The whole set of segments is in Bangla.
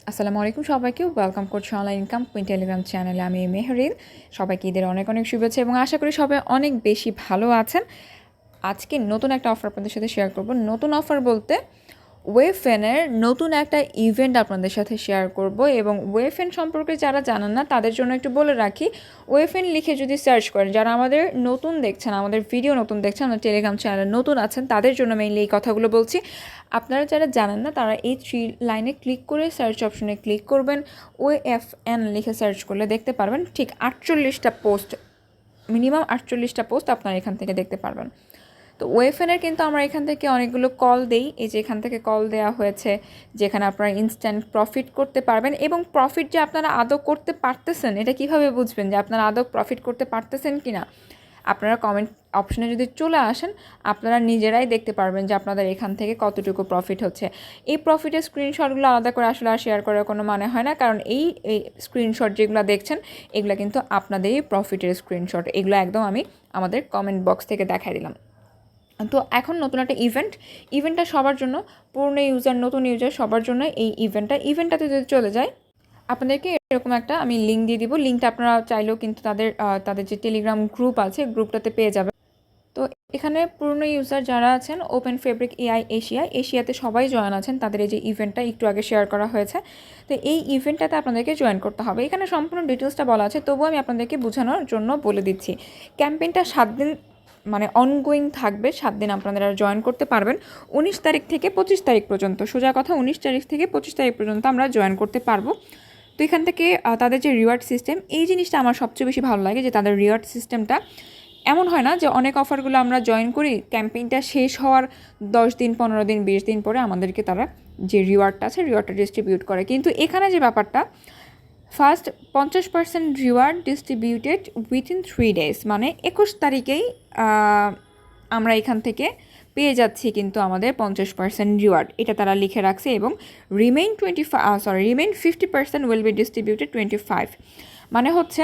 আসসালামু আলাইকুম সবাইকে ওয়েলকাম করছি অনলাইন ইনকাম কুইন টেলিগ্রাম চ্যানেলে। আমি মেহরিন। সবাইকে ঈদের অনেক অনেক শুভেচ্ছা এবং আশা করি সবাই অনেক বেশি ভালো আছেন। আজকে নতুন একটা অফার আপনাদের সাথে শেয়ার করব। নতুন অফার বলতে ওয়েফেনের নতুন একটা ইভেন্ট আপনাদের সাথে শেয়ার করব এবং ওয়েফেন সম্পর্কে যারা জানেন না তাদের জন্য একটু বলে রাখি। ওয়েফেন লিখে যদি সার্চ করেন, যারা আমাদের নতুন দেখছেন, আমাদের ভিডিও নতুন দেখছেন, আমাদের টেলিগ্রাম চ্যানেলে নতুন আছেন, তাদের জন্য মেইনলি এই কথাগুলো বলছি। আপনারা যারা জানেন না তারা এই 3 লাইনে ক্লিক করে সার্চ অপশনে ক্লিক করবেন। ওএফএন লিখে সার্চ করলে দেখতে পারবেন ঠিক 48টা পোস্ট, মিনিমাম 48টা পোস্ট আপনারা এখান থেকে দেখতে পারবেন। তো ওয়েফেনের কিন্তু আমরা এখান থেকে অনেকগুলো কল দেই। এই যে এখান থেকে কল দেওয়া হয়েছে, যেখানে আপনারা ইনস্ট্যান্ট প্রফিট করতে পারবেন। এবং প্রফিট যে আপনারা আদৌ করতে পারতেছেন, এটা কিভাবে বুঝবেন যে আপনারা আদৌ প্রফিট করতে পারতেছেন কি না? আপনারা কমেন্ট অপশনে যদি চলে আসেন, আপনারা নিজেরাই দেখতে পারবেন যে আপনাদের এখান থেকে কতটুকু প্রফিট হচ্ছে। এই প্রফিটের স্ক্রিনশটগুলো আলাদা করে আসলে আর শেয়ার করার কোনো মানে হয় না, কারণ এই স্ক্রিনশট যেগুলো দেখছেন এগুলো কিন্তু আপনাদেরই প্রফিটের স্ক্রিনশট। এগুলো একদম আমি আমাদের কমেন্ট বক্স থেকে দেখাই দিলাম। তো এখন নতুন একটা ইভেন্টটা সবার জন্য, পুরনো ইউজার নতুন ইউজার সবার জন্য এই ইভেন্টটাতে যদি চলে যায়, আপনাদেরকে এরকম একটা আমি লিঙ্ক দিয়ে দিব। লিঙ্কটা আপনারা চাইলেও কিন্তু তাদের যে টেলিগ্রাম গ্রুপ আছে, গ্রুপটাতে পেয়ে যাবেন। তো এখানে পুরনো ইউজার যারা আছেন, ওপেন ফেব্রিক এআই এশিয়াতে সবাই জয়েন আছেন। তাদের এই যে ইভেন্টটা একটু আগে শেয়ার করা হয়েছে, তো এই ইভেন্টটাতে আপনাদেরকে জয়েন করতে হবে। এখানে সম্পূর্ণ ডিটেলসটা বলা আছে, তবুও আমি আপনাদেরকে বোঝানোর জন্য বলে দিচ্ছি। ক্যাম্পেইনটা 7 দিন মানে অনগোয়িং থাকবে। 7 দিন আপনারা জয়েন করতে পারবেন। 19 তারিখ থেকে 25 তারিখ পর্যন্ত, সোজা কথা 19 তারিখ থেকে 25 তারিখ পর্যন্ত আমরা জয়েন করতে পারবো। তো এখান থেকে তাদের যে রিওয়ার্ড সিস্টেম, এই জিনিসটা আমার সবচেয়ে বেশি ভালো লাগে, যে তাদের রিওয়ার্ড সিস্টেমটা এমন হয় না যে অনেক অফারগুলো আমরা জয়েন করি, ক্যাম্পেইনটা শেষ হওয়ার 10 দিন 15 দিন 20 দিন পরে আমাদেরকে তারা যে রিওয়ার্ডটা আছে রিওয়ার্ডটা ডিস্ট্রিবিউট করে। কিন্তু এখানে যে ব্যাপারটা, first 50% reward distributed within 3 days, মানে 21 তারিখেই আমরা এখান থেকে পেয়ে যাচ্ছি কিন্তু আমাদের 50% রিওয়ার্ড, এটা তারা লিখে রাখছে। এবং রিমেইন 50% উইল বি ডিস্ট্রিবিউটেড 25, মানে হচ্ছে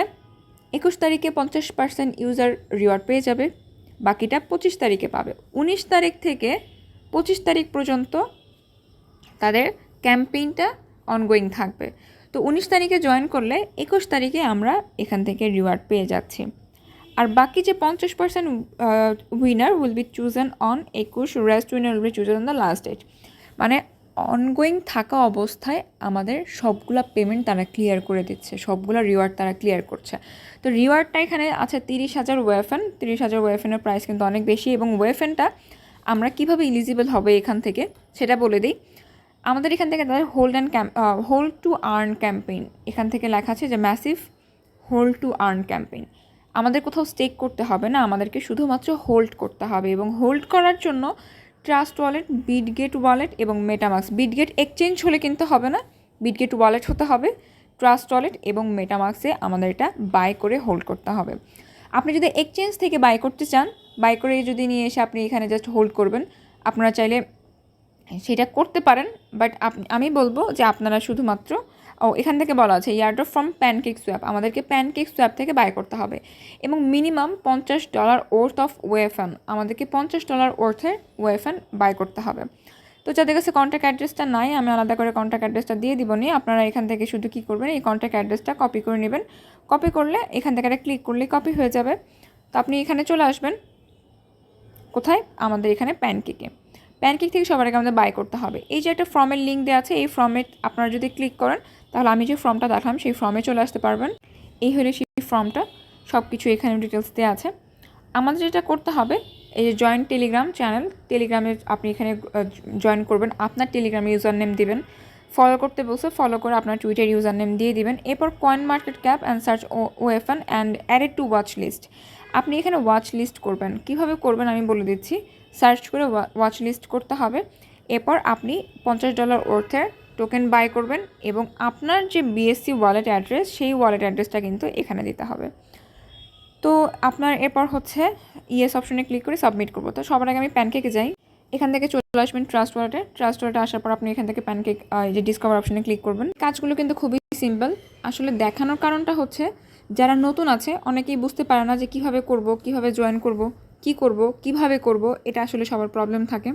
21 তারিখে 50% ইউজার রিওয়ার্ড পেয়ে যাবে, বাকিটা 25 তারিখে পাবে। 19 তারিখ থেকে 25 তারিখ পর্যন্ত তাদের ক্যাম্পেইনটা অনগোয়িং থাকবে। তো 19 তারিখে জয়েন করলে 21 তারিখে আমরা এখান থেকে রিওয়ার্ড পেয়ে যাচ্ছি। আর বাকি যে 50% winner will be chosen on 21, rest winner will be chosen on the last date. মানে অনগোয়িং থাকা অবস্থায় আমাদের সবগুলা পেমেন্ট তারা ক্লিয়ার করে দিচ্ছে, সবগুলা রিওয়ার্ড তারা ক্লিয়ার করছে। তো রিওয়ার্ডটা এখানে আছে 30,000 ওয়েফেন। 30,000 ওয়েফেনের প্রাইস কিন্তু অনেক বেশি। এবং ওয়েফেনটা আমরা কীভাবে এলিজিবল হবে এখান থেকে সেটা বলে দিই। আমাদের এখান থেকে তাদের হোল্ড টু আর্ন ক্যাম্পেইন, এখান থেকে লেখা আছে যে massive hold to earn campaign. আমাদের কোথাও স্টেক করতে হবে না, আমাদেরকে শুধুমাত্র হোল্ড করতে হবে। এবং হোল্ড করার জন্য ট্রাস্ট ওয়ালেট, বিটগেট ওয়ালেট এবং মেটামাক্স, বিটগেট এক্সচেঞ্জ হলে কিন্তু হবে না, বিটগেট ওয়ালেট হতে হবে, ট্রাস্ট ওয়ালেট এবং মেটামাক্সে আমাদের এটা বাই করে হোল্ড করতে হবে। আপনি যদি এক্সচেঞ্জ থেকে বাই করতে চান, বাই করে যদি নিয়ে এসে আপনি এখানে জাস্ট হোল্ড করবেন, আপনারা চাইলে সেটা করতে পারেন। বাট আমি বলবো যে আপনারা শুধুমাত্র এখান থেকে বলা আছে ইয়ারড্রপ ফ্রম প্যানকেক সোয়াপ, আমাদেরকে প্যানকেক সোয়াপ থেকে বাই করতে হবে। এবং মিনিমাম $50 ওয়ার্থ অফ ওয়েফেন, আমাদেরকে $50 ওয়ার্থের ওয়েফেন বাই করতে হবে। তো যাদের কাছে কন্ট্যাক্ট অ্যাড্রেসটা নাই, আমি আলাদা করে কন্ট্যাক্ট অ্যাড্রেসটা দিয়ে দিব নি। আপনারা এখান থেকে শুধু কী করবেন, এই কন্ট্যাক্ট অ্যাড্রেসটা কপি করে নেবেন। কপি করলে এখান থেকে একটা ক্লিক করলেই কপি হয়ে যাবে। তো আপনি এখানে চলে আসবেন, কোথায়, আমাদের এখানে প্যানকেক থেকে সবার আগে আমাদের বাই করতে হবে। এই যে একটা ফর্মের লিঙ্ক দেওয়া আছে, এই ফর্মে আপনারা যদি ক্লিক করেন তাহলে আমি যে ফর্মটা দেখালাম সেই ফর্মে চলে আসতে পারবেন। এই হলো সেই ফর্মটা, সব কিছু এখানে ডিটেলস দেওয়া আছে। আমাদের যেটা করতে হবে, এই যে জয়েন টেলিগ্রাম চ্যানেল, টেলিগ্রামে আপনি এখানে জয়েন করবেন, আপনার টেলিগ্রামে ইউজার নেম দিবেন, ফলো করতে বলছে ফলো করে আপনার টুইটার ইউজার নেম দিয়ে দিবেন। এরপর coin market cap and search ওয়েফেন and added to watch list, আপনি এখানে ওয়াচ লিস্ট করবেন। কীভাবে করবেন আমি বলে দিচ্ছি। সার্চ করে ওয়াচ লিস্ট করতে হবে। এরপর আপনি $50 ওয়ার্থের টোকেন বাই করবেন এবং আপনার যে বিএসসি ওয়ালেট অ্যাড্রেস, সেই ওয়ালেট অ্যাড্রেসটা কিন্তু এখানে দিতে হবে। তো আপনার এরপর হচ্ছে ইয়েস অপশনে ক্লিক করে সাবমিট করবো। তো সবার আগে আমি প্যানকেকে যাই, এখান থেকে চলে আসবেন ট্রাস্ট ওয়ালেটে আসার পর আপনি এখান থেকে প্যানকেক যে ডিসকভার অপশনে ক্লিক করবেন। কাজগুলো কিন্তু খুবই সিম্পল। আসলে দেখানোর কারণটা হচ্ছে যারা নতুন আছে অনেকেই বুঝতে পারে না যে কীভাবে করব, কীভাবে জয়েন করব, কি করব, কিভাবে করব, এটা আসলে সবার প্রবলেম থাকে।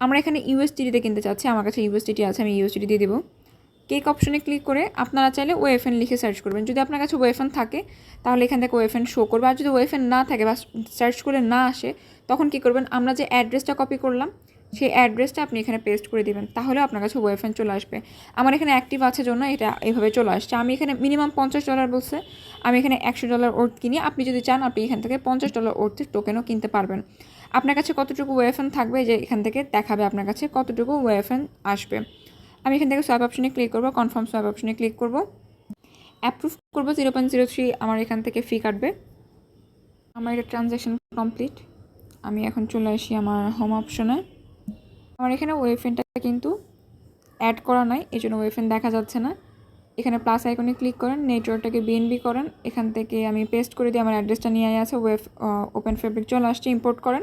আমরা এখানে ইউএসডিটিতে কিনতে চাচ্ছি, আমার কাছে ইউএসডিটি আছে, আমি ইউএসডিটি দিয়ে দেবো। কেক অপশনে ক্লিক করে আপনারা চাইলে ওয়েফেন লিখে সার্চ করবেন। যদি আপনার কাছে ওয়েফেন থাকে তাহলে এখান থেকে ওয়েফেন শো করবে, আর যদি ওয়েফেন না থাকে বা সার্চ করে না আসে তখন কী করবেন, আমরা যে অ্যাড্রেসটা কপি করলাম সেই অ্যাড্রেসটা আপনি এখানে পেস্ট করে দিবেন, তাহলে আপনার কাছে ওয়েফেন চলে আসবে। আমার এখানে অ্যাক্টিভ আছে জন্য এটা এইভাবে চলে আসছে। আমি এখানে মিনিমাম $50 বলছে, আমি এখানে $100 ওর্থ কিনি। আপনি যদি চান আপনি এখান থেকে $50 ওর্থের টোকেনও কিনতে পারবেন। আপনার কাছে কতটুকু ওয়েফেন থাকবে যে এখান থেকে দেখাবে আপনার কাছে কতটুকু ওয়েফেন আসবে। আমি এখান থেকে সোয়াপ অপশনে ক্লিক করব, কনফার্ম সোয়াপ অপশনে ক্লিক করব, অ্যাপ্রুভ করব। 0.03 আমার এখান থেকে ফি কাটবে। আমার এটা ট্রানজ্যাকশন কমপ্লিট। আমি এখন চলে আসি আমার হোম অপশনে। আমার এখানে ওয়েফেনটা কিন্তু অ্যাড করা নাই, এই জন্য ওয়েফেন দেখা যাচ্ছে না। এখানে প্লাস আইকনে ক্লিক করেন, নেটওয়ার্কটাকে বিএনবি করেন, এখান থেকে আমি পেস্ট করে দিই। আমার অ্যাড্রেসটা নিয়ে আছে, ওপেন ফেব্রিক চলে আসছে, ইম্পোর্ট করেন।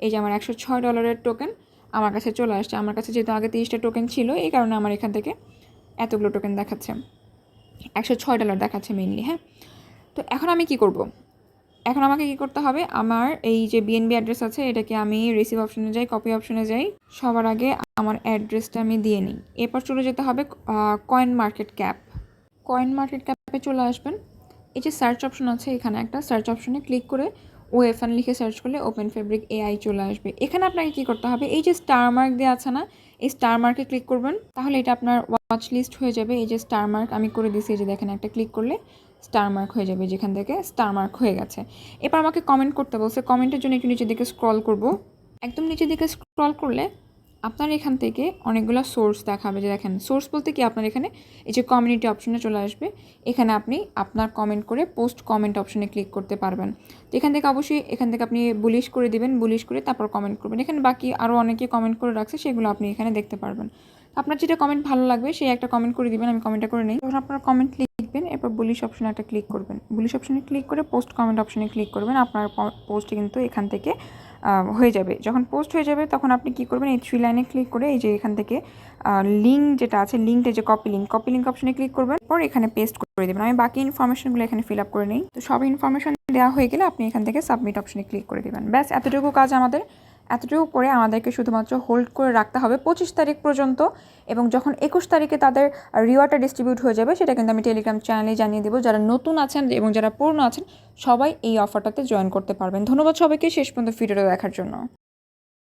এই যে আমার $106 টোকেন আমার কাছে চলে আসছে। আমার কাছে যেহেতু আগে 30টা টোকেন ছিল, এই কারণে আমার এখান থেকে এতগুলো টোকেন দেখাচ্ছে, $106 দেখাচ্ছে মেইনলি। হ্যাঁ, তো এখন আমি কি করব, এখন আমাকে কি করতে হবে, আমার এই যে বিএনবি অ্যাড্রেস আছে এটাকে আমি রিসিভ অপশনে যাই, কপি অপশনে যাই, সবার আগে আমার অ্যাড্রেসটা আমি দিয়ে নিই। এরপর চলে যেতে হবে coin market cap. Coin market ক্যাপে চলে আসবেন। এই যে সার্চ অপশন আছে, এখানে একটা সার্চ অপশনে ক্লিক করে ওএফএন লিখে সার্চ করলে ওপেন ফেব্রিক এআই চলে আসবে। এখানে আপনাকে কি করতে হবে, এই যে স্টার মার্ক দেওয়া আছে না, এই স্টার মার্কে ক্লিক করবেন, তাহলে এটা আপনার ওয়াচ লিস্ট হয়ে যাবে। এই যে স্টার মার্ক আমি করে দিয়েছি, এই যে দেখেন একটা ক্লিক করলে স্টার মার্ক হয়ে যাবে, যেখান থেকে স্টার মার্ক হয়ে গেছে। এবার আমাকে কমেন্ট করতে বলছে, কমেন্টের জন্য একটু নিচের দিকে স্ক্রল করব। একদম নিচের দিকে স্ক্রল করলে আপনার এখান থেকে অনেকগুলো সোর্স দেখাবে। যে দেখেন সোর্স বলতে কি, আপনার এখানে এই যে কমিউনিটি অপশনে চলে আসবে, এখানে আপনি আপনার কমেন্ট করে পোস্ট কমেন্ট অপশনে ক্লিক করতে পারবেন। তো এখান থেকে অবশ্যই এখান থেকে আপনি বুলিশ করে দিবেন, বুলিশ করে তারপর কমেন্ট করবেন। এখানে বাকি আরও অনেকে কমেন্ট করে রাখছে, সেগুলো আপনি এখানে দেখতে পারবেন। আপনার যেটা কমেন্ট ভালো লাগবে সেই একটা কমেন্ট করে দিবেন। আমি কমেন্টটা করে নিই। যখন আপনার কমেন্ট লিখবেন, এরপর বুলিশ অপশনে একটা ক্লিক করবেন, বুলিশ অপশনে ক্লিক করে পোস্ট কমেন্ট অপশনে ক্লিক করবেন। আপনার পোস্ট কিন্তু এখান থেকে হয়ে যাবে। যখন পোস্ট হয়ে যাবে তখন আপনি কি করবেন, এই 3 লাইনে ক্লিক করে এই যে এখান থেকে লিঙ্ক যেটা আছে, লিঙ্কটা যে কপি লিঙ্ক অপশনে ক্লিক করবেন, পর এখানে পেস্ট করে দেবেন। আমি বাকি ইনফরমেশনগুলো এখানে ফিল আপ করে নিই। তো সব ইনফরমেশন দেওয়া হয়ে গেলে আপনি এখান থেকে সাবমিট অপশনে ক্লিক করে দেবেন। ব্যাস এতটুকু কাজ আমাদের। এতটুকু করে আমাদেরকে শুধুমাত্র হোল্ড করে রাখতে হবে 25 তারিখ পর্যন্ত, এবং যখন 21 তারিখে তাদের রিওয়ার্ডটা ডিস্ট্রিবিউট হয়ে যাবে সেটা কিন্তু আমি টেলিগ্রাম চ্যানেলে জানিয়ে দেবো। যারা নতুন আছেন এবং যারা পুরনো আছেন সবাই এই অফারটাতে জয়েন করতে পারবেন। ধন্যবাদ সবাইকে শেষ পর্যন্ত ভিডিওটা দেখার জন্য।